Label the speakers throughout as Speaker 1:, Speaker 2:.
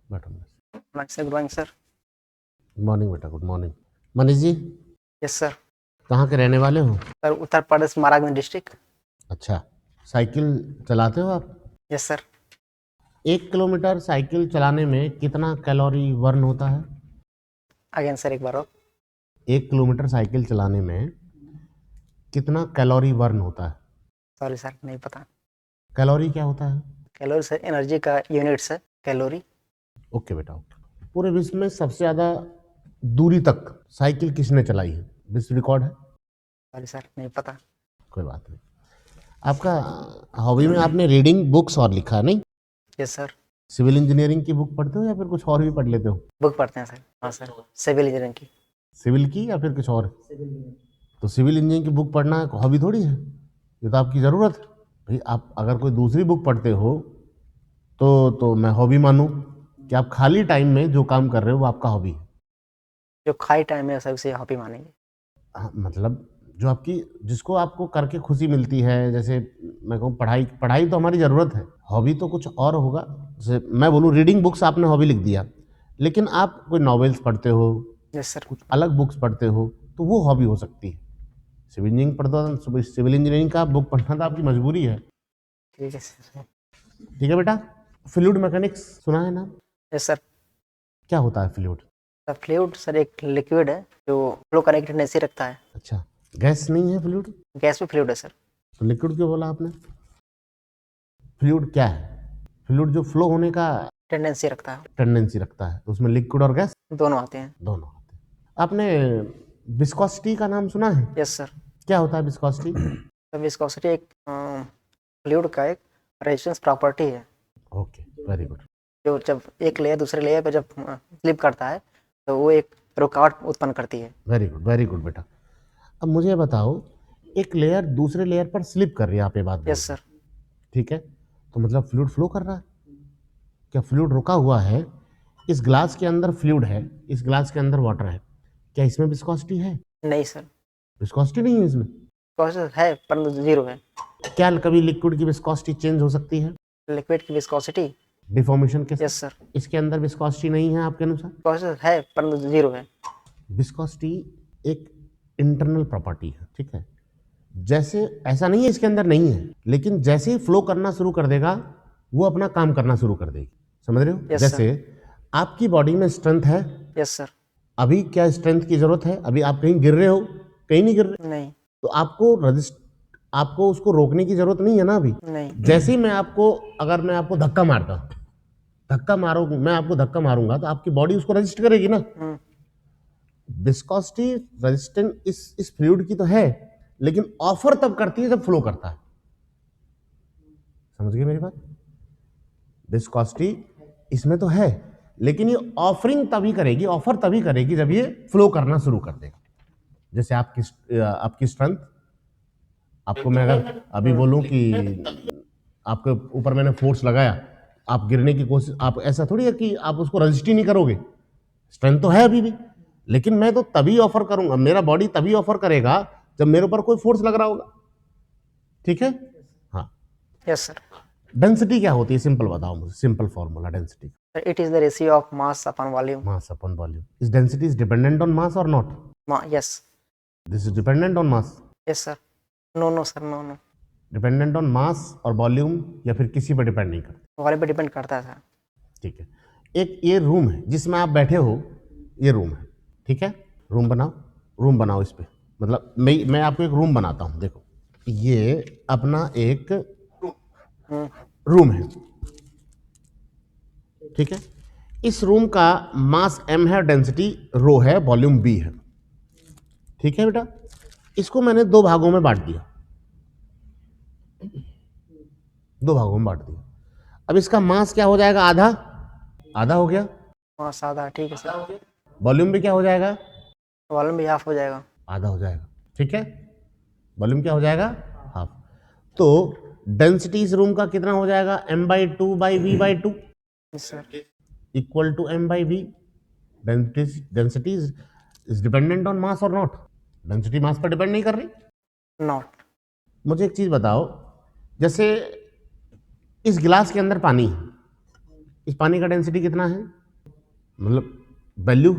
Speaker 1: बैठो।
Speaker 2: Morning sir, good morning sir.
Speaker 1: Good morning बेटा, good morning. Manish ji,
Speaker 2: yes sir.
Speaker 1: कहाँ के रहने वाले हो?
Speaker 2: Sir Uttar Pradesh Maharajganj district.
Speaker 1: अच्छा, साइकिल चलाते हो आप?
Speaker 2: Yes sir.
Speaker 1: 1 किलोमीटर साइकिल चलाने में कितना कैलोरी बर्न होता है?
Speaker 2: अगेन सर, एक बार और।
Speaker 1: 1 किलोमीटर साइकिल चलाने में कितना कैलोरी बर्न होता है?
Speaker 2: सॉरी सर, नहीं पता।
Speaker 1: कैलोरी क्या होता है?
Speaker 2: कैलोरी सर एनर्जी का यूनिट सर, कैलोरी।
Speaker 1: ओके बेटा, ओके। पूरे विश्व में सबसे ज़्यादा दूरी तक साइकिल किसने चलाई है? विश्व रिकॉर्ड है?
Speaker 2: सॉरी सर, नहीं पता।
Speaker 1: कोई बात नहीं। आपका हॉबी में आपने रीडिंग बुक्स और लिखा है, नहीं?
Speaker 2: Yes sir.
Speaker 1: सिविल इंजीनियरिंग की बुक पढ़ते हो या फिर कुछ और भी पढ़ लेते हो?
Speaker 2: बुक पढ़ते हैं सर। हाँ सर, सिविल इंजीनियरिंग की।
Speaker 1: सिविल की या फिर कुछ और? तो सिविल इंजीनियरिंग की बुक पढ़ना एक हॉबी थोड़ी है, ये तो आपकी ज़रूरत है। भाई आप अगर कोई दूसरी बुक पढ़ते हो तो मैं हॉबी मानूं कि आप खाली टाइम में जो काम कर रहे हो वो आपका हॉबी है।
Speaker 2: जो खाली टाइम है सर, उसे हॉबी मानेंगे।
Speaker 1: हाँ, मतलब जो आपकी जिसको आपको करके खुशी मिलती है, जैसे मैं कहूँ पढ़ाई पढ़ाई तो हमारी ज़रूरत है, हॉबी तो कुछ और होगा। जैसे मैं बोलूँ रीडिंग बुक्स आपने हॉबी लिख दिया, लेकिन आप कोई नॉवेल्स पढ़ते हो,
Speaker 2: यस सर।
Speaker 1: कुछ अलग बुक्स पढ़ते हो, तो वो हॉबी हो सकती है। सिविल इंजीनियरिंग पढ़ता तो सिविल इंजीनियरिंग का बुक पढ़ना तो आपकी मजबूरी है।
Speaker 2: ठीक है सर।
Speaker 1: ठीक है बेटा। फ्लूइड मैकेनिक्स सुना है ना?
Speaker 2: Yes sir.
Speaker 1: क्या होता है फ्लूइड?
Speaker 2: सर फ्लूइड सर एक लिक्विड है जो फ्लो करने की टेंडेंसी रखता है।
Speaker 1: अच्छा, गैस नहीं है फ्लूइड?
Speaker 2: गैस भी फ्लूइड है सर।
Speaker 1: तो लिक्विड क्यों बोला आपने? फ्लूइड क्या है? फ्लूइड जो फ्लो होने का
Speaker 2: टेंडेंसी रखता है।
Speaker 1: टेंडेंसी रखता है, तो उसमें लिक्विड और गैस
Speaker 2: दोनों आते हैं।
Speaker 1: दोनों आते हैं। आपने विस्कोसिटी का नाम सुना है?
Speaker 2: Yes sir.
Speaker 1: क्या होता है विस्कोसिटी?
Speaker 2: तो विस्कोसिटी एक फ्लूइड का एक रेजिस्टेंस प्रॉपर्टी है,
Speaker 1: ओके, वेरी गुड।
Speaker 2: जो जब एक लेयर दूसरे लेयर पे जब स्लिप करता है तो वो एक रुकावट उत्पन्न करती है।
Speaker 1: वेरी गुड बेटा। अब मुझे बताओ, एक लेयर दूसरे लेयर पर स्लिप कर रही है, आप ये बात बोल
Speaker 2: यस
Speaker 1: रहे
Speaker 2: सर।
Speaker 1: हो, ठीक है? तो मतलब फ्लूइड फ्लो कर रहा है? क्या फ्लूइड रुका हुआ है? इस ग्लास के अंदर फ्लूइड है, इस ग्लास के अंदर वाटर है, क्या इसमें विस्कोसिटी है?
Speaker 2: नहीं सर,
Speaker 1: विस्कोसिटी नहीं है इसमें।
Speaker 2: विस्कोसिटी है परंतु जीरो है।
Speaker 1: क्या कभी लिक्विड की विस्कोसिटी चेंज हो सकती है
Speaker 2: लिक्विड की विस्कोसिटी।
Speaker 1: डिफॉर्मेशन के साथ?
Speaker 2: Yes sir.
Speaker 1: इसके अंदर विस्कोसिटी नहीं है आपके अनुसार?
Speaker 2: विस्कोसिटी है परंतु जीरो है।
Speaker 1: विस्कोसिटी एक इंटरनल प्रॉपर्टी है, ठीक है? जैसे ऐसा नहीं है इसके अंदर नहीं है, लेकिन जैसे ही फ्लो करना शुरू कर देगा वो अपना काम करना शुरू कर देगी। समझ रहे हो?
Speaker 2: Yes,
Speaker 1: जैसे आपकी बॉडी में स्ट्रेंथ है,
Speaker 2: यस सर।
Speaker 1: अभी क्या स्ट्रेंथ की जरूरत है? अभी आप कहीं गिर रहे हो? कहीं नहीं गिर रहे,
Speaker 2: नहीं।
Speaker 1: तो आपको उसको रोकने की जरूरत नहीं है ना अभी।
Speaker 2: नहीं।
Speaker 1: जैसे ही अगर मैं आपको धक्का मारता हूं, मैं आपको धक्का मारूंगा तो आपकी बॉडी उसको रजिस्ट करेगी ना। विस्कोसिटी रेजिस्टेंस इस फ्लूइड की तो है, लेकिन ऑफर तब करती है जब फ्लो करता है। समझ गए मेरी बात? विस्कोसिटी इसमें तो है, लेकिन ये ऑफर तभी करेगी जब ये फ्लो करना शुरू कर देगा। जैसे आपकी स्ट्रेंथ, आपको मैं अगर अभी बोलूं कि आपके ऊपर मैंने फोर्स लगाया, आप गिरने की कोशिश, आप ऐसा थोड़ी है कि आप उसको रजिस्ट ही नहीं करोगे। स्ट्रेंथ तो है अभी भी, लेकिन मैं तो तभी ऑफर करूंगा, मेरा बॉडी तभी ऑफर करेगा जब मेरे ऊपर कोई फोर्स लग रहा होगा। ठीक है? हाँ।
Speaker 2: Yes sir.
Speaker 1: डेंसिटी क्या होती है? सिंपल बताओ मुझे, simple formula density.
Speaker 2: It is the ratio of mass upon volume.
Speaker 1: Mass upon volume. Is density is dependent on mass और not?
Speaker 2: Yes.
Speaker 1: This is dependent on mass.
Speaker 2: Yes sir. No no sir, no no.
Speaker 1: Dependent on mass और volume, या फिर किसी पर depend नहीं करता?
Speaker 2: Volume पे depend करता है सर।
Speaker 1: ठीक है। एक ये रूम है जिसमें आप बैठे हो, ये रूम है, ठीक है? रूम बनाओ इस पे। मतलब मैं आपको एक रूम बनाता हूं, देखो ये अपना एक रूम है, ठीक है? इस रूम का मास m है, डेंसिटी रो है, वॉल्यूम b है, ठीक है बेटा? इसको मैंने दो भागों में बांट दिया, अब इसका मास क्या हो जाएगा? आधा हो गया।
Speaker 2: मास आधा, ठीक है सर।
Speaker 1: वॉल्यूम भी क्या हो जाएगा?
Speaker 2: वॉल्यूम भी हाफ हो जाएगा।
Speaker 1: आधा हो जाएगा, ठीक है? वॉल्यूम क्या हो जाएगा? हाफ। तो डेंसिटी इस रूम का कितना हो जाएगा? m/2/v/2
Speaker 2: sir.
Speaker 1: Equal to m/v। Density is dependent on mass और नॉट? डेंसिटी मास पर डिपेंड नहीं कर रही।
Speaker 2: नॉट।
Speaker 1: मुझे एक चीज बताओ, जैसे इस गिलास के अंदर पानी है, इस पानी का डेंसिटी कितना है, मतलब वैल्यू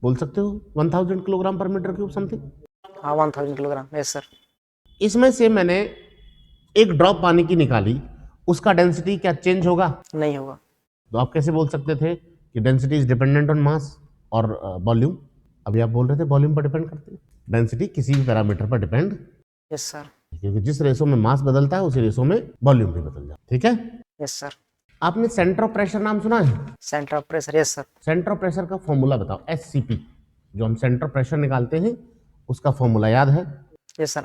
Speaker 1: बोल सकते हो 1000 किलोग्राम पर मीटर क्यूब समथिंग।
Speaker 2: हाँ 1000 किलोग्राम, यस सर।
Speaker 1: इसमें से मैंने एक ड्रॉप पानी की निकाली, उसका डेंसिटी क्या चेंज होगा?
Speaker 2: नहीं होगा।
Speaker 1: तो आप कैसे बोल सकते थे कि density is dependent on mass और वॉल्यूम? अभी आप बोल रहे थे वॉल्यूम पर डिपेंड करती है, डेंसिटी किसी भी पैरामीटर पर डिपेंड,
Speaker 2: यस सर।
Speaker 1: क्योंकि जिस रेशो में मास बदलता है उसी रेशो में वॉल्यूम भी बदल जाता है। ठीक है।
Speaker 2: Yes sir.
Speaker 1: आपने सेंटर ऑफ प्रेशर नाम सुना है?
Speaker 2: Centre of pressure, yes sir.
Speaker 1: Centre of pressure का फॉर्मूला बताओ, SCP, जो हम सेंटर प्रेशर निकालते हैं उसका फॉर्मूला याद है?
Speaker 2: Yes sir,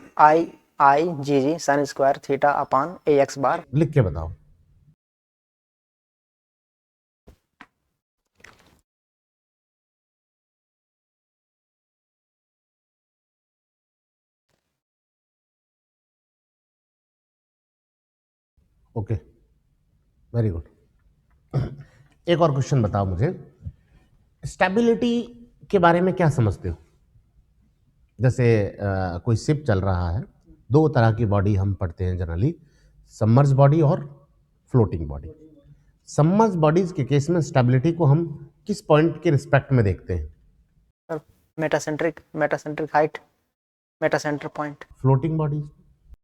Speaker 2: I/G sin square theta upon AX बार।
Speaker 1: लिख के बताओ। Okay, very good. एक और क्वेश्चन बताओ मुझे, स्टेबिलिटी के बारे में क्या समझते हो? जैसे कोई शिप चल रहा है, दो तरह की बॉडी हम पढ़ते हैं जनरली, सबमर्ज बॉडी और फ्लोटिंग बॉडी। सबमर्ज बॉडीज के केस में स्टेबिलिटी को हम किस पॉइंट के रिस्पेक्ट में देखते हैं?
Speaker 2: Sir metacentric height, metacentre point
Speaker 1: floating bodies?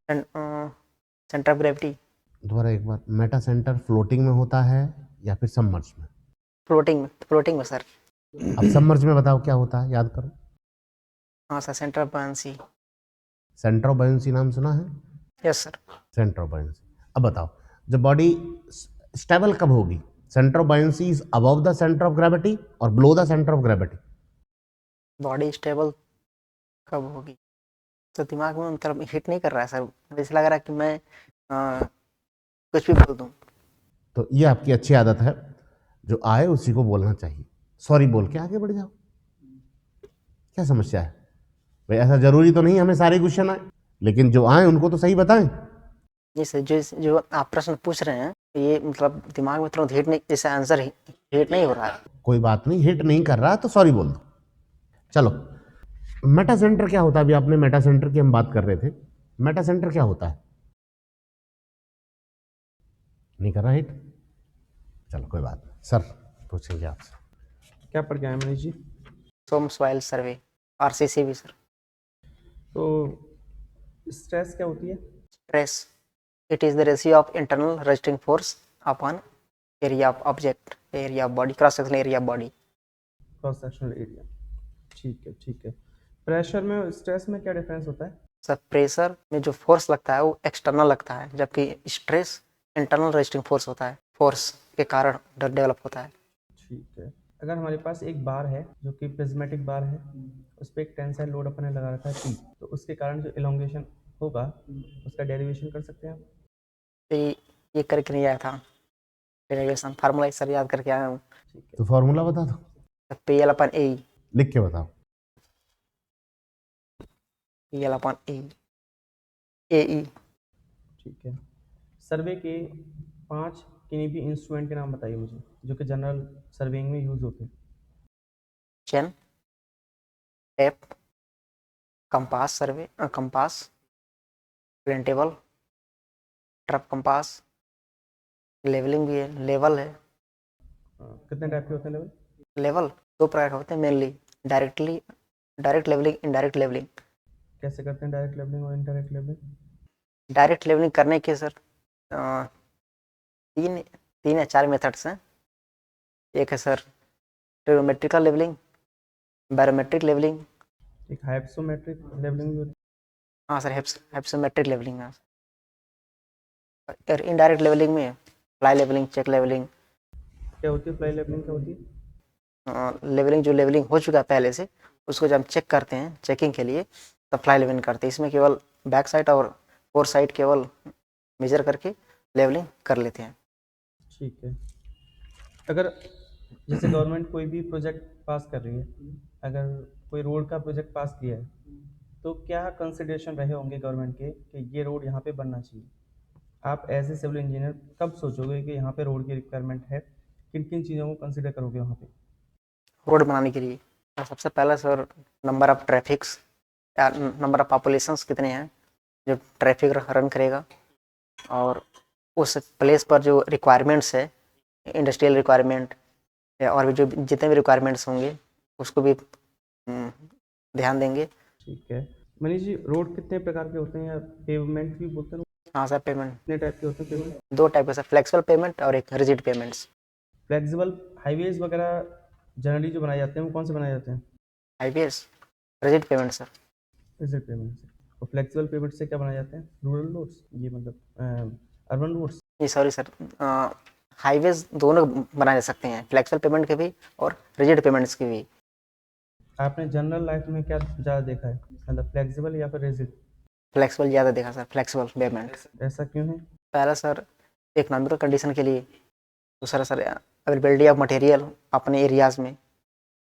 Speaker 2: And centre of gravity.
Speaker 1: दोबारा एक बार, मेटा सेंटर फ्लोटिंग में होता है या फिर सबमर्ज में?
Speaker 2: फ्लोटिंग में सर।
Speaker 1: अब सबमर्ज में बताओ क्या होता है, याद करो।
Speaker 2: हाँ sir, centre of buoyancy.
Speaker 1: Centre of buoyancy नाम सुना है?
Speaker 2: Yes sir.
Speaker 1: Centre of buoyancy. अब बताओ, जब बॉडी स्टेबल कब होगी? Centre of buoyancy is above the centre of gravity और below the centre of gravity.
Speaker 2: Body stable कब होगी? तो दिमाग में मतलब हिट नहीं कर रहा है सर, जैसे लग रहा है कि मैं कुछ भी बोल दूं।
Speaker 1: तो ये आपकी अच्छी आदत है, जो आए उसी को बोलना चाहिए, सॉरी बोल के आगे बढ़ जाओ। क्या समस्या है भाई? ऐसा जरूरी तो नहीं हमें सारे क्वेश्चन आए, लेकिन जो आए उनको तो सही बताएं।
Speaker 2: जी सर, जो आप प्रश्न पूछ रहे हैं ये मतलब दिमाग में तुरंत हिट नहीं, जैसे आंसर हिट नहीं हो रहा है।
Speaker 1: कोई बात नहीं, हिट नहीं कर रहा तो सॉरी बोल दो। चलो, मेटा सेंटर क्या होता है? अभी आपने मेटा सेंटर की हम बात कर रहे थे, मेटा सेंटर क्या होता है? नहीं कर रहा हिट? चलो कोई बात नहीं, सर पूछेंगे आपसे।
Speaker 3: क्या पढ़ के आए मनीष जी?
Speaker 2: सोम सॉइल सर्वे, RCC भी सर।
Speaker 3: तो स्ट्रेस क्या होती है?
Speaker 2: Stress, it is the ratio of internal resisting force upon area of object, area of body, cross sectional area of body.
Speaker 3: Cross sectional area. ठीक है। प्रेशर में और स्ट्रेस में क्या डिफरेंस होता है?
Speaker 2: सर प्रेशर में जो फोर्स लगता है वो एक्सटर्नल लगता है, जबकि स्ट्रेस इंटरनल रेजिस्टिंग फोर्स होता है, फोर्स के कारण डेवलप होता है।
Speaker 3: ठीक है। अगर हमारे पास एक बार है जो कि प्रिज्मेटिक बार है, उस पर एक टेंसाइल लोड अपन ने लगा रखा है P, तो उसके कारण जो इलोंगेशन होगा उसका डेरिवेशन कर सकते हैं आप?
Speaker 2: तो ये करके नहीं आया था डेरिवेशन, फार्मूला सर याद करके आया हूँ।
Speaker 3: ठीक है।
Speaker 1: तो फॉर्मूला बता दो,
Speaker 2: PL/A,
Speaker 1: लिख के बताओ।
Speaker 2: PL/A, AE।
Speaker 3: ठीक है। सर्वे के 5 किन्हीं भी इंस्ट्रूमेंट के नाम बताइए मुझे जो कि जनरल सर्वेइंग में यूज होते हैं।
Speaker 2: Chain, tape, compass, survey compass, printable, trough compass, levelling भी है, लेवल है।
Speaker 3: कितने टाइप के होते हैं लेवल?
Speaker 2: लेवल दो प्रकार के होते हैं mainly, direct levelling, indirect levelling.
Speaker 3: कैसे करते हैं डायरेक्ट लेवलिंग और इनडायरेक्ट लेवलिंग?
Speaker 2: डायरेक्ट लेवलिंग करने के सर तीन या चार मेथड्स हैं। एक है sir trigonometrical levelling, barometric levelling.
Speaker 3: एक हाइप्सोमेट्रिक लेवलिंग भी होती
Speaker 2: हाँ सर, हेप्सोमेट्रिक लेवलिंग है। और इनडायरेक्ट लेवलिंग में फ्लाई लेवलिंग, चेक लेवलिंग।
Speaker 3: है। क्या होती है फ्लाई लेवलिंग, क्या होती है?
Speaker 2: लेवलिंग जो लेवलिंग हो चुका है पहले से, उसको जब हम चेक करते हैं चेकिंग के लिए, तब फ्लाई लेवलिंग करते हैं। इसमें केवल बैक साइड और फोर साइड केवल मेजर करके लेवलिंग कर लेते हैं।
Speaker 3: ठीक है। अगर जैसे गवर्नमेंट कोई भी प्रोजेक्ट पास कर रही है, अगर कोई रोड का प्रोजेक्ट पास किया है, तो क्या कंसिडरेशन रहे होंगे गवर्नमेंट के कि ये रोड यहाँ पे बनना चाहिए? आप एज ए सिविल इंजीनियर कब सोचोगे कि यहाँ पे रोड की रिक्वायरमेंट है? किन किन चीज़ों को कंसिडर करोगे वहाँ पे?
Speaker 2: रोड बनाने के लिए सबसे पहला सर नंबर ऑफ ट्रैफिक्स या नंबर ऑफ पॉपुलेशंस कितने हैं जो ट्रैफिक रन करेगा, और उस प्लेस पर जो रिक्वायरमेंट्स है इंडस्ट्रियल रिक्वायरमेंट या और भी जो जितने भी रिक्वायरमेंट्स होंगे उसको भी ध्यान देंगे।
Speaker 3: ठीक है मनीष जी, रोड कितने प्रकार के होते हैं या पेवमेंट भी बोलते हैं?
Speaker 2: हाँ सर, पेमेंट
Speaker 3: कितने टाइप के होते हैं पेमेंट?
Speaker 2: 2 टाइप के सर, फ्लेक्सिबल पेमेंट और एक रिजिड पेमेंट्स।
Speaker 3: फ्लेक्सिबल हाईवेज वगैरह जनरली जो बनाए जाते हैं वो कौन से बनाए जाते हैं?
Speaker 2: IBS rigid payment sir.
Speaker 3: Rigid payment से। और फ्लेक्सिबल पेमेंट से क्या बनाए जाते हैं? रूरल रोड्स, ये मतलब अर्बन रोड्स?
Speaker 2: जी सॉरी सर, हाईवेज दोनों बनाए जा सकते हैं, फ्लेक्सिबल पेमेंट के भी और रिजिड पेमेंट्स के भी।
Speaker 3: आपने जनरल लाइफ में क्या ज़्यादा देखा है, मतलब फ्लेक्सिबल या फिर रिजिड?
Speaker 2: फ्लेक्सिबल ज़्यादा देखा सर, फ्लेक्सिबल पेमेंट।
Speaker 3: ऐसा क्यों है?
Speaker 2: पहला सर इकोनॉमिकल कंडीशन के लिए, दूसरा सर अवेलेबिलिटी ऑफ मटेरियल अपने एरियाज़ में,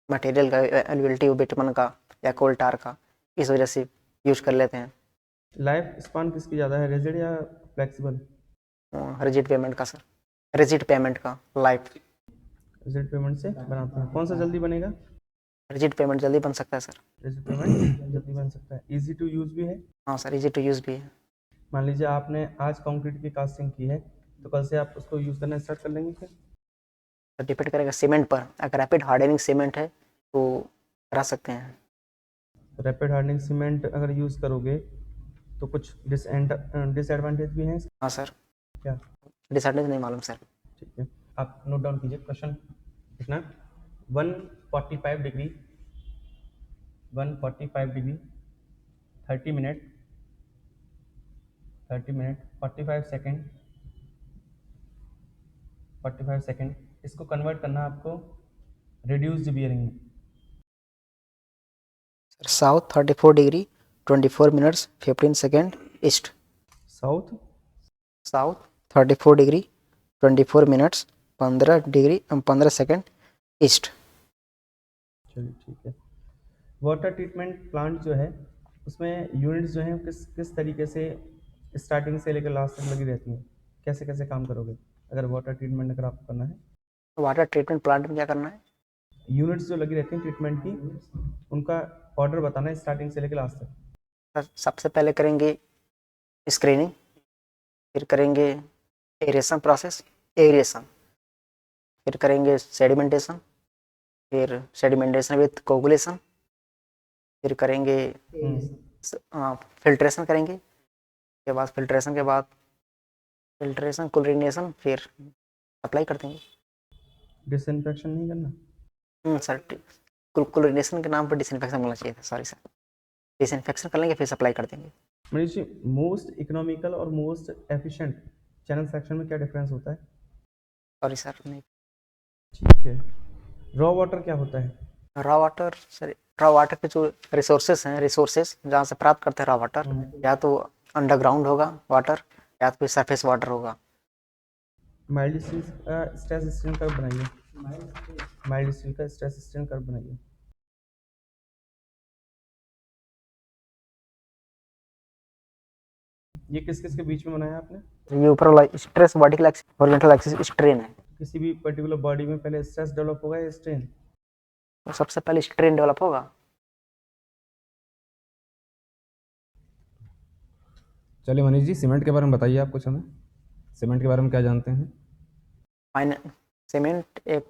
Speaker 2: मटेरियल का अवेलेबिलिटी बिटमन का या कोल टार का, इस वजह से यूज कर लेते हैं।
Speaker 3: लाइफ स्पान किसकी ज़्यादा है, रिजिड या फ्लेक्सिबल?
Speaker 2: रिजिड पेमेंट का सर, रिजिड पेमेंट का लाइफ।
Speaker 3: रिजिड पेमेंट से बनाते हैं। कौन सा जल्दी बनेगा?
Speaker 2: रिजिड पेमेंट जल्दी बन सकता है सर।
Speaker 3: रिजिड पेमेंट जल्दी बन सकता है, इजी टू यूज़ भी है।
Speaker 2: हाँ सर, इजी टू यूज़ भी है।
Speaker 3: मान लीजिए आपने आज कंक्रीट की कास्टिंग की है तो कल से आप उसको यूज़ करना स्टार्ट कर लेंगे फिर?
Speaker 2: तो डिपेंड करेगा सीमेंट पर, अगर रैपिड हार्डनिंग सीमेंट है तो करा सकते हैं।
Speaker 3: रैपिड हार्डनिंग सीमेंट अगर यूज़ करोगे तो कुछ डिसएडवांटेज भी हैं?
Speaker 2: हाँ सर,
Speaker 3: क्या?
Speaker 2: डिसएडवांटेज नहीं मालूम सर।
Speaker 3: ठीक है, आप नोट डाउन कीजिए क्वेश्चन। लिखना 145 डिग्री 30 मिनट 45 सेकेंड इसको कन्वर्ट करना आपको रिड्यूस्ड बियरिंग में।
Speaker 2: South 34 degree 24 minutes 15 second east.
Speaker 3: South
Speaker 2: 34 degree 24 minutes 15 second east.
Speaker 3: चलिए ठीक है। वाटर ट्रीटमेंट प्लांट जो है उसमें यूनिट्स जो हैं किस तरीके से स्टार्टिंग से लेकर लास्ट तक लगी रहती हैं? कैसे कैसे काम करोगे अगर वाटर ट्रीटमेंट अगर आपको करना है?
Speaker 2: वाटर ट्रीटमेंट प्लांट में क्या करना है?
Speaker 3: यूनिट्स जो लगी रहती हैं ट्रीटमेंट की, उनका ऑर्डर बताना है स्टार्टिंग से लेकर लास्ट तक।
Speaker 2: सबसे पहले करेंगे स्क्रीनिंग, फिर करेंगे एरेशन प्रोसेस, एरिएशन, फिर करेंगे सेडिमेंटेशन, फिर सेडिमेंटेशन विथ कोगुलेशन, फिर करेंगे फिल्ट्रेशन करेंगे, के बाद फिल्ट्रेशन क्लोरिनेशन, फिर अप्लाई कर देंगे।
Speaker 3: डिसइंफेक्शन नहीं करना?
Speaker 2: सर क्लोरिनेशन के नाम पर डिसइंफेक्शन बोलना चाहिए था, सॉरी सर। डिसइंफेक्शन कर लेंगे फिर सप्लाई कर देंगे।
Speaker 3: मनीष जी, मोस्ट इकोनॉमिकल और मोस्ट एफिशिएंट चैनल सेक्शन में क्या डिफरेंस होता है?
Speaker 2: सॉरी सर, नहीं।
Speaker 3: ठीक है। रॉ वाटर क्या होता है?
Speaker 2: Raw water sir, raw water के जो रिसोर्सेस जहाँ से प्राप्त करते हैं रॉ वाटर, या तो अंडरग्राउंड होगा वाटर या तो फिर सरफेस वाटर होगा।
Speaker 3: माइल्ड स्टील का स्ट्रेस स्ट्रेन कर्व बनाइए। माइल्ड स्टील का स्ट्रेस स्ट्रेन कर्व बनाइए। ये किस किस के बीच में बनाया आपने?
Speaker 2: ये ऊपर वाला stress vertical axis, horizontal axis strain है।
Speaker 3: किसी भी पर्टिकुलर बॉडी में पहले स्ट्रेस डेवलप होगा या स्ट्रेन?
Speaker 2: तो सबसे पहले स्ट्रेन डेवलप होगा।
Speaker 4: चलिए मनीष जी, सीमेंट के बारे में बताइए आप कुछ हमें। सीमेंट के बारे में क्या जानते हैं?
Speaker 2: सीमेंट एक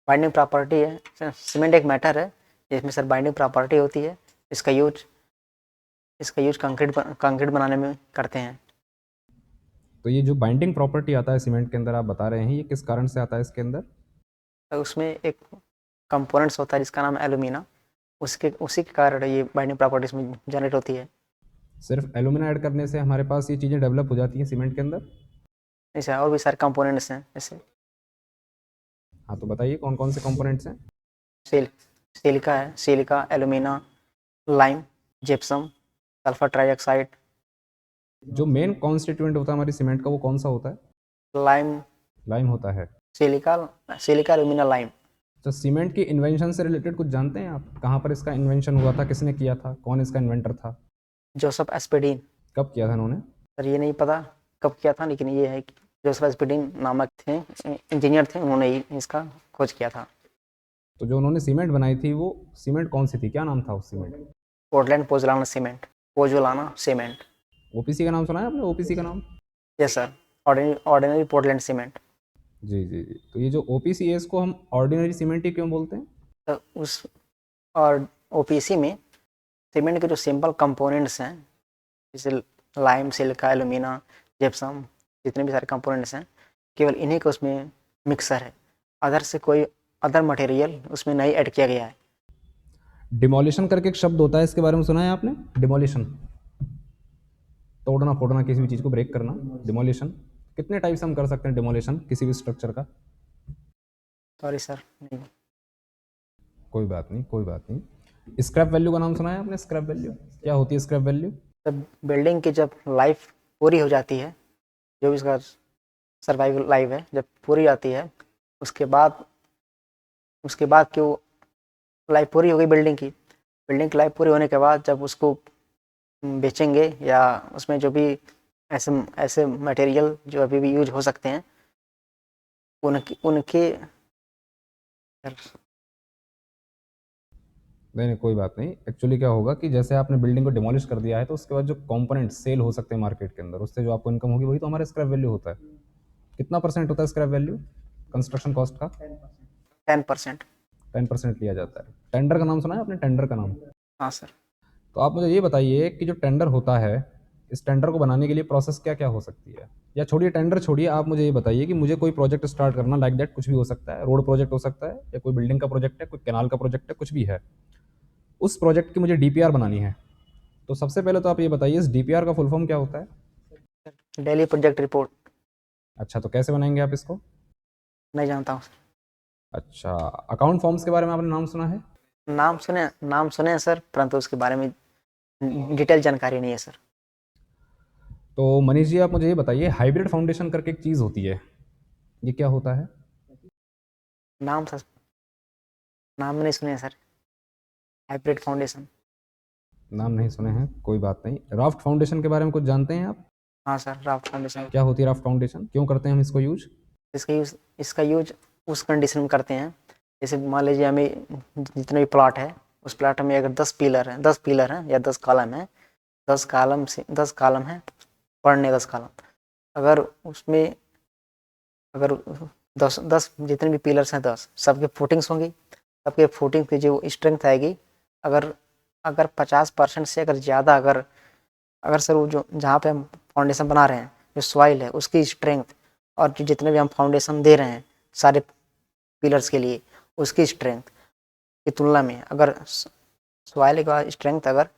Speaker 2: बाइंडिंग प्रॉपर्टी है। सीमेंट एक मैटर है जिसमें सर बाइंडिंग प्रॉपर्टी होती है। इसका यूज कंक्रीट बनाने में करते हैं।
Speaker 4: तो ये जो बाइंडिंग प्रॉपर्टी आता है सीमेंट के अंदर आप बता रहे हैं, ये किस कारण से आता है इसके अंदर?
Speaker 2: तो उसमें एक कंपोनेंट्स होता है जिसका नाम है एल्यूमिना, उसी के कारण ये बाइंडिंग प्रॉपर्टी इसमें जनरेट होती है।
Speaker 4: सिर्फ एल्यूमिना ऐड करने से हमारे पास ये चीज़ें डेवलप हो जाती हैं सीमेंट के अंदर?
Speaker 2: ऐसे और भी सारे कंपोनेंट्स हैं जैसे
Speaker 4: हाँ, तो बताइए कौन कौन से कंपोनेंट्स हैं?
Speaker 2: सिलिका है, silica, alumina, lime, gypsum, sulphur trioxide.
Speaker 4: जो मेन कॉन्स्टिट्यूएंट होता है हमारी सीमेंट का वो कौन सा होता है?
Speaker 2: लाइम,
Speaker 4: लाइम होता है।
Speaker 2: Silica, alumina, lime.
Speaker 4: तो सीमेंट की इन्वेंशन से रिलेटेड कुछ जानते हैं आप? कहाँ पर इसका इन्वेंशन हुआ था, किसने किया था, कौन इसका इन्वेंटर था?
Speaker 2: जोसेफ एस्पेडिन।
Speaker 4: कब किया था उन्होंने?
Speaker 2: सर ये नहीं पता कब किया था, लेकिन ये है कि जोसेफ एस्पेडिन नामक थे, इंजीनियर थे, उन्होंने ही इसका खोज किया था।
Speaker 4: तो जो उन्होंने सीमेंट बनाई थी वो सीमेंट कौन सी थी, क्या नाम था उस cement?
Speaker 2: Portland pozzolana cement, pozzolana cement.
Speaker 4: OPC का नाम सुना है आपने, ओपीसी का नाम?
Speaker 2: Yes sir, ordinary Portland cement.
Speaker 4: जी जी जी। तो ये जो OPCS को हम ऑर्डिनरी सीमेंट ही क्यों बोलते हैं?
Speaker 2: तो उस और ओपीसी में सीमेंट के जो सिंपल कंपोनेंट्स हैं, जैसे लाइम, सिलिका, एलुमिना, जिप्सम, जितने भी सारे कंपोनेंट्स हैं, केवल इन्हीं का उसमें मिक्सर है। अदर से कोई अदर मटेरियल उसमें नहीं ऐड किया गया है।
Speaker 4: डिमोलिशन करके एक शब्द होता है, इसके बारे में सुना है आपने? डिमोलिशन, तोड़ना फोड़ना, किसी भी चीज़ को ब्रेक करना, डिमोलिशन। कितने टाइप से हम कर सकते हैं डिमोलिशन किसी भी स्ट्रक्चर का?
Speaker 2: सॉरी सर, नहीं।
Speaker 4: कोई बात नहीं, कोई बात नहीं। स्क्रैप वैल्यू का नाम सुना है आपने? स्क्रैप वैल्यू क्या होती है? स्क्रैप वैल्यू
Speaker 2: जब बिल्डिंग की जब लाइफ पूरी हो जाती है, जो भी इसका सर्वाइवल लाइफ है, जब पूरी जाती है, उसके बाद कि वो लाइफ पूरी हो गई बिल्डिंग की लाइफ पूरी होने के बाद जब उसको बेचेंगे, या उसमें जो भी ऐसे ऐसे मटेरियल जो अभी भी यूज हो सकते हैं, उनके उनके
Speaker 4: नहीं नहीं, कोई बात नहीं। एक्चुअली क्या होगा कि जैसे आपने बिल्डिंग को डिमोलिश कर दिया है, तो उसके बाद जो कंपोनेंट सेल हो सकते हैं मार्केट के अंदर, उससे जो आपको इनकम होगी वही तो हमारा स्क्रैप वैल्यू होता है। कितना परसेंट होता है स्क्रैप वैल्यू कंस्ट्रक्शन कॉस्ट का?
Speaker 2: 10%।
Speaker 4: 10% लिया जाता है। टेंडर का नाम सुना है आपने? टेंडर का नाम?
Speaker 2: हाँ सर।
Speaker 4: तो आप मुझे ये बताइए कि जो टेंडर होता है, इस टेंडर को बनाने के लिए प्रोसेस क्या क्या हो सकती है? या छोड़िए टेंडर छोड़िए, आप मुझे ये बताइए कि मुझे कोई प्रोजेक्ट स्टार्ट करना, लाइक दैट, कुछ भी हो सकता है, रोड प्रोजेक्ट हो सकता है, या कोई बिल्डिंग का प्रोजेक्ट है, कोई कैनाल का प्रोजेक्ट है, कुछ भी है, उस प्रोजेक्ट की मुझे DPR बनानी है। तो सबसे पहले तो आप ये बताइए, इस DPR का फुल फॉर्म क्या होता है?
Speaker 2: Daily project report.
Speaker 4: अच्छा, तो कैसे बनाएंगे आप इसको?
Speaker 2: नहीं जानता हूँ।
Speaker 4: अच्छा, अकाउंट फॉर्म्स के बारे में आपने नाम सुना है?
Speaker 2: नाम सुने हैं सर, परंतु उसके बारे में डिटेल जानकारी नहीं है सर।
Speaker 4: तो मनीष जी, आप मुझे ये बताइए, हाइब्रिड फाउंडेशन करके एक चीज़ होती है, ये क्या होता है?
Speaker 2: नाम सर, नाम नहीं सुने हैं सर। Hybrid foundation.
Speaker 4: नाम नहीं सुने हैं, कोई बात नहीं। राफ्ट फाउंडेशन के बारे में कुछ जानते हैं आप?
Speaker 2: हाँ सर, राफ्ट फाउंडेशन।
Speaker 4: क्या होती है राफ्ट फाउंडेशन, क्यों करते हैं हम इसको यूज?
Speaker 2: इसका यूज उस कंडीशन में करते हैं, जैसे मान लीजिए हमें जितने भी प्लॉट है, उस प्लॉट में अगर 10 पिलर हैं या 10 कॉलम है, 10 कॉलम है, पढ़ने 10 कॉलम, अगर उसमें अगर 10 जितने भी पिलर्स हैं, 10 सबके फुटिंग्स होंगी, सबके फुटिंग की जो स्ट्रेंथ आएगी, अगर अगर 50% से अगर ज़्यादा, अगर अगर सर वो जो जहाँ पे हम फाउंडेशन बना रहे हैं, जो सॉइल है उसकी स्ट्रेंथ, और जो जितने भी हम फाउंडेशन दे रहे हैं सारे पिलर्स के लिए, उसकी स्ट्रेंथ की तुलना में अगर सॉइल का स्ट्रेंथ अगर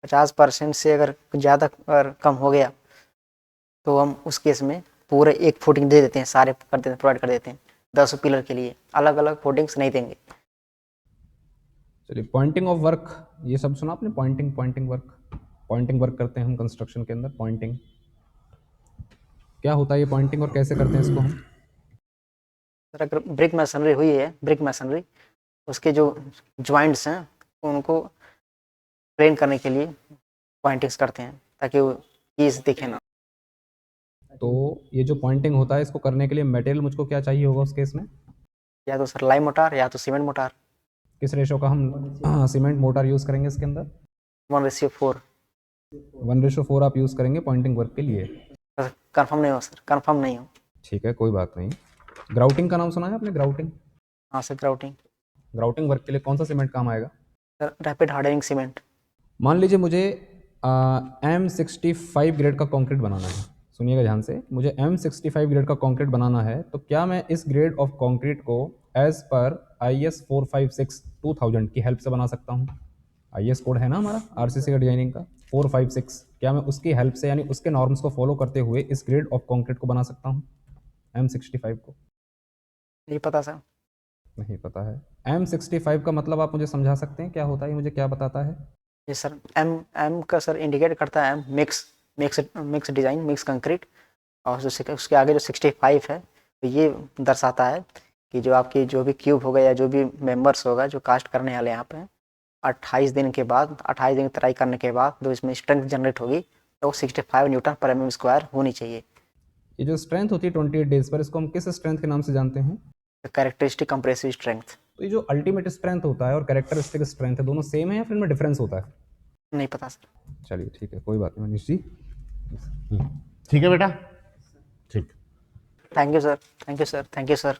Speaker 2: 50% से अगर ज़्यादा अगर कम हो गया, तो हम उस केस में पूरे एक फुटिंग दे देते हैं, सारे कर देते हैं, प्रोवाइड कर देते हैं। 10 पिलर के लिए अलग अलग फुटिंग्स नहीं देंगे।
Speaker 4: चलिए, पॉइंटिंग ऑफ वर्क, ये सब सुना आपने? पॉइंटिंग वर्क करते हैं हम कंस्ट्रक्शन के अंदर। पॉइंटिंग क्या होता है, ये पॉइंटिंग, और कैसे करते हैं इसको हम?
Speaker 2: सर अगर ब्रिक मैसनरी, उसके जो ज्वाइंट्स हैं उनको ट्रेन करने के लिए पॉइंटिंग्स करते हैं, ताकि वो चीज़ दिखे ना।
Speaker 4: तो ये जो पॉइंटिंग होता है, इसको करने के लिए मटेरियल मुझको क्या चाहिए होगा उस केस में?
Speaker 2: या तो सर लाइम मोटार या तो सीमेंट मोटार।
Speaker 4: किस रेशो का हम सीमेंट मोटार यूज़ करेंगे इसके अंदर?
Speaker 2: 1:4।
Speaker 4: 1:4 आप यूज़ करेंगे पॉइंटिंग वर्क के लिए?
Speaker 2: कंफर्म नहीं हो सर, कंफर्म नहीं हो।
Speaker 4: ठीक है, कोई बात नहीं। ग्राउटिंग का नाम सुना है आपने? ग्राउटिंग,
Speaker 2: हाँ सर, ग्राउटिंग।
Speaker 4: ग्राउटिंग वर्क के लिए कौन सा सीमेंट काम आएगा?
Speaker 2: Sir rapid hardening cement.
Speaker 4: मान लीजिए मुझे M65 ग्रेड का कंक्रीट बनाना है। सुनिएगा ध्यान से, मुझे M65 ग्रेड का कंक्रीट बनाना है, तो क्या मैं इस ग्रेड ऑफ कंक्रीट को एज पर IS 456-2000 की हेल्प से बना सकता हूँ? IS कोड है ना हमारा RCC का डिजाइनिंग का 456, क्या मैं उसकी हेल्प से, यानी उसके नॉर्म्स को फॉलो करते हुए इस ग्रेड ऑफ कंक्रीट को बना सकता हूँ, M65 को?
Speaker 2: नहीं पता सर।
Speaker 4: नहीं पता है। M65 का मतलब आप मुझे समझा सकते हैं क्या होता है, ये मुझे क्या बताता है?
Speaker 2: ये सर एम का सर इंडिकेट करता है मिक्स डिज़ाइन, मिक्स कंक्रीट। और उसके आगे जो 65 है, तो ये दर्शाता है कि जो आपकी जो भी क्यूब होगा या जो भी मेंबर्स होगा जो कास्ट करने वाले यहाँ पे, 28 दिन की तराई करने के बाद जो इसमें स्ट्रेंथ जनरेट होगी, तो 65 न्यूटन पर mm स्क्वायर होनी चाहिए।
Speaker 4: ये जो स्ट्रेंथ होती है 28 डेज पर, इसको हम किस स्ट्रेंथ के नाम से जानते हैं?
Speaker 2: Characteristic compressive strength.
Speaker 4: तो ये जो अल्टीमेट स्ट्रेंथ होता है और कैरेक्टरिस्टिक स्ट्रेंथ है, दोनों सेम है या फिर इनमें डिफरेंस होता है?
Speaker 2: नहीं पता सर।
Speaker 4: चलिए ठीक है, कोई बात नहीं मनीष जी।
Speaker 1: ठीक है बेटा, ठीक।
Speaker 2: Thank you sir, thank you sir, thank you sir.